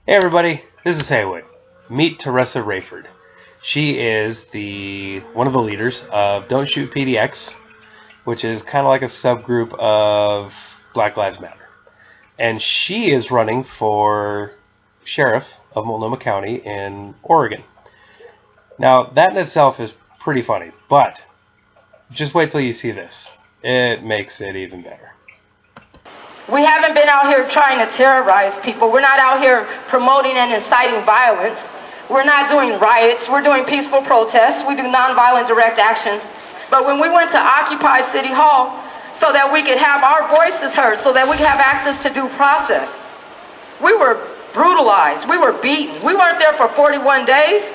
Hey everybody, this is Haywood. Meet Teresa Rayford. She is one of the leaders of Don't Shoot PDX, which is kind of like a subgroup of Black Lives Matter. And she is running for sheriff of Multnomah County in Oregon. Now, that in itself is pretty funny, but just wait till you see this. It makes it even better. We haven't been out here trying to terrorize people. We're not out here promoting and inciting violence. We're not doing riots. We're doing peaceful protests. We do nonviolent direct actions. But when we went to occupy City Hall so that we could have our voices heard, so that we could have access to due process, we were brutalized. We were beaten. We weren't there for 41 days.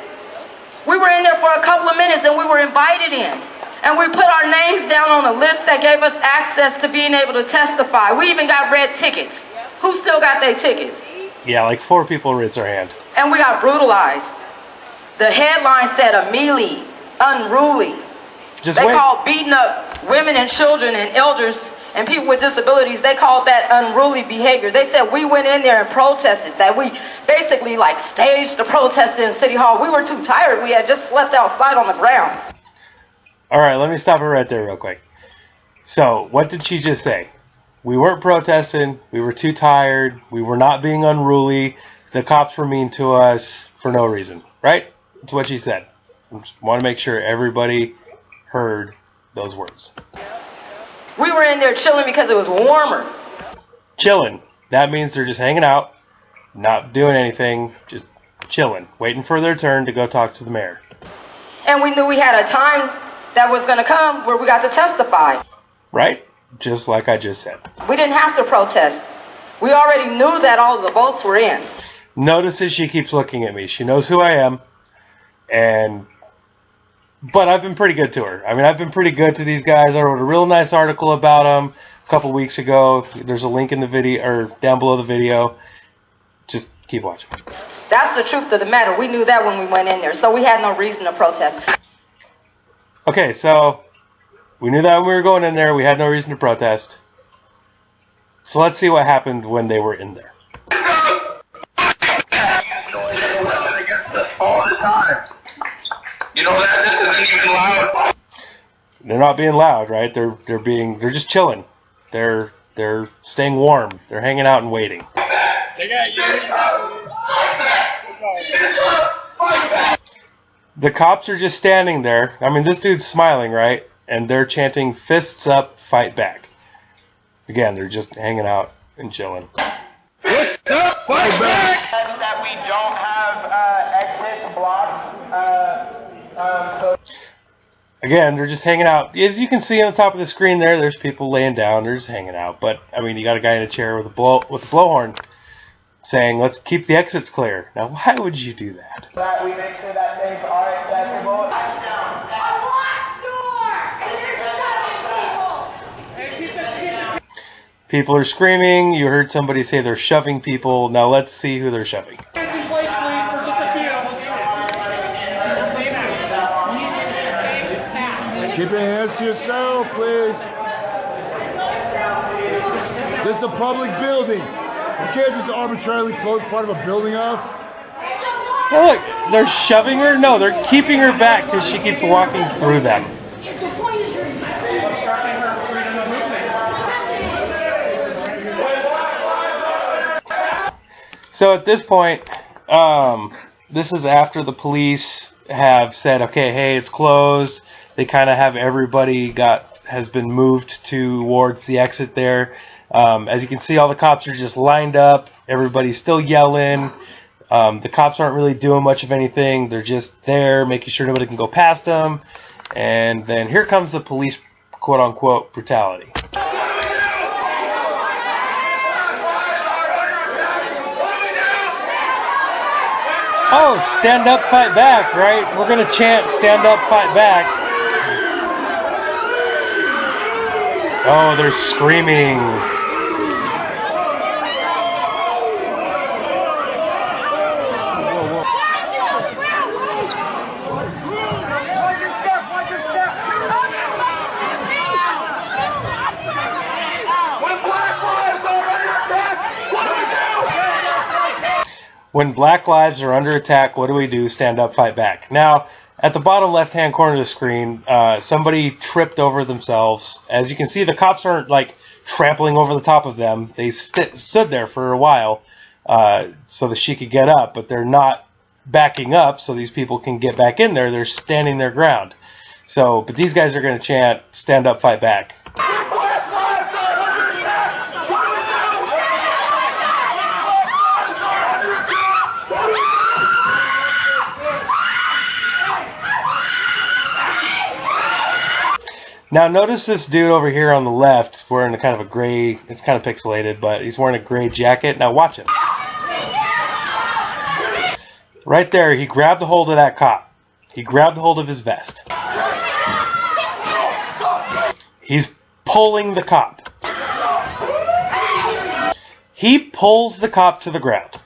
We were in there for a couple of minutes and we were invited in. And we put our names down on a list that gave us access to being able to testify. We even got red tickets. Who still got their tickets? Yeah, like 4 people raised their hand. And we got brutalized. The headline said, "A melee, unruly." They called beating up women and children and elders and people with disabilities, they called that unruly behavior. They said we went in there and protested, that we basically like staged the protest in City Hall. We were too tired. We had just slept outside on the ground. All right, let me stop it right there real quick. So, what did she just say? We weren't protesting. We were too tired. We were not being unruly. The cops were mean to us for no reason, right? That's what she said. I just want to make sure everybody heard those words. We were in there chilling because it was warmer. Chilling. That means they're just hanging out, not doing anything, just chilling, waiting for their turn to go talk to the mayor. And we knew we had a time that was going to come where we got to testify. Right? Just like I just said. We didn't have to protest. We already knew that all of the votes were in. Notices she keeps looking at me. She knows who I am. But I've been pretty good to her. I mean, I've been pretty good to these guys. I wrote a real nice article about them a couple weeks ago. There's a link in the video, or down below the video. Just keep watching. That's the truth of the matter. We knew that when we went in there, so we had no reason to protest. Okay, so we knew that when we were going in there. We had no reason to protest. So let's see what happened when they were in there. All the time. You know that this isn't even loud. They're not being loud, right? They're just chilling. They're staying warm. They're hanging out and waiting. They got you. The cops are just standing there. I mean, this dude's smiling, right? And they're chanting, "Fists up, fight back." Again, they're just hanging out and chilling. Fists up, fight back. That we don't have exits blocked. Again, they're just hanging out. As you can see on the top of the screen there's people laying down. They're just hanging out. But, I mean, you got a guy in a chair with a blowhorn saying, "Let's keep the exits clear." Now, why would you do that? That we make sure that things are accessible. People are screaming. You heard somebody say they're shoving people. Now, let's see who they're shoving. Keep your hands to yourself, please. This is a public building. You can't just arbitrarily close part of a building off. Oh, look, they're shoving her? No, they're keeping her back because she keeps walking through them. So at this point, this is after the police have said, okay, hey, it's closed. They kind of have everybody has been moved towards the exit there. As you can see, all the cops are just lined up. Everybody's still yelling. The cops aren't really doing much of anything. They're just there, making sure nobody can go past them. And then here comes the police, quote-unquote, brutality. Oh, stand up, fight back, right? We're going to chant stand up, fight back. Oh, they're screaming. When black lives are under attack, what do? Stand up, fight back. Now, at the bottom left-hand corner of the screen, somebody tripped over themselves. As you can see, the cops aren't like trampling over the top of them. They stood there for a while so that she could get up, but they're not backing up so these people can get back in there. They're standing their ground. So, but these guys are going to chant, stand up, fight back. Now notice this dude over here on the left wearing a kind of a gray, it's kind of pixelated, but he's wearing a gray jacket. Now watch him. Right there, he grabbed a hold of that cop. He grabbed a hold of his vest. He's pulling the cop. He pulls the cop to the ground.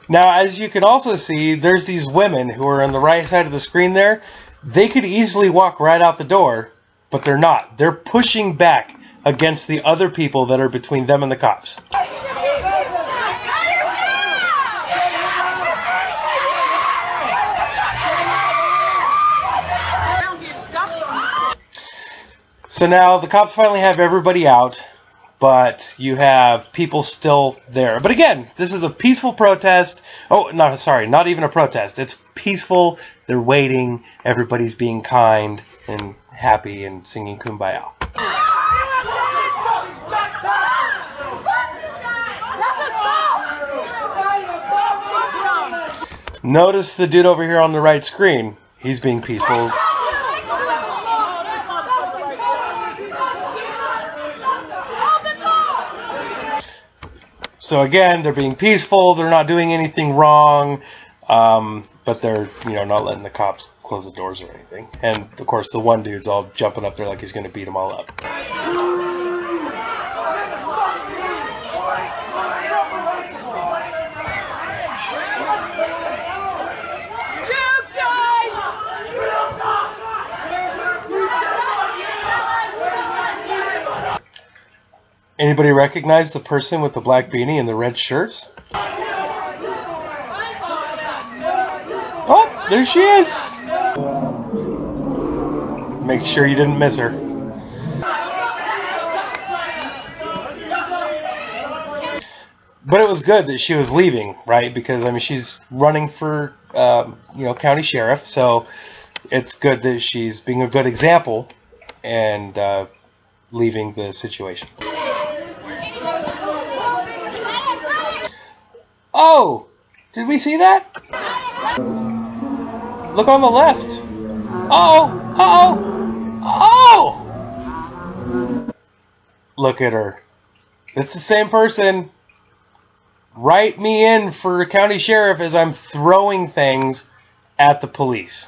Now, as you can also see, there's these women who are on the right side of the screen there. They could easily walk right out the door, but they're not. They're pushing back against the other people that are between them and the cops. So now the cops finally have everybody out, but you have people still there. But again, this is a peaceful protest. Oh, no, sorry, not even a protest. It's peaceful. They're waiting. Everybody's being kind and happy and singing Kumbaya. Notice the dude over here on the right screen. He's being peaceful. So again, they're being peaceful. They're not doing anything wrong, but they're not letting the cops close the doors or anything. And of course, the one dude's all jumping up there like he's going to beat them all up. Anybody recognize the person with the black beanie and the red shirts? Oh, there she is! Make sure you didn't miss her. But it was good that she was leaving, right? Because, I mean, she's running for, county sheriff, so it's good that she's being a good example and leaving the situation. Oh! Did we see that? Look on the left. Oh! Oh! Oh! Look at her. It's the same person. Write me in for county sheriff as I'm throwing things at the police.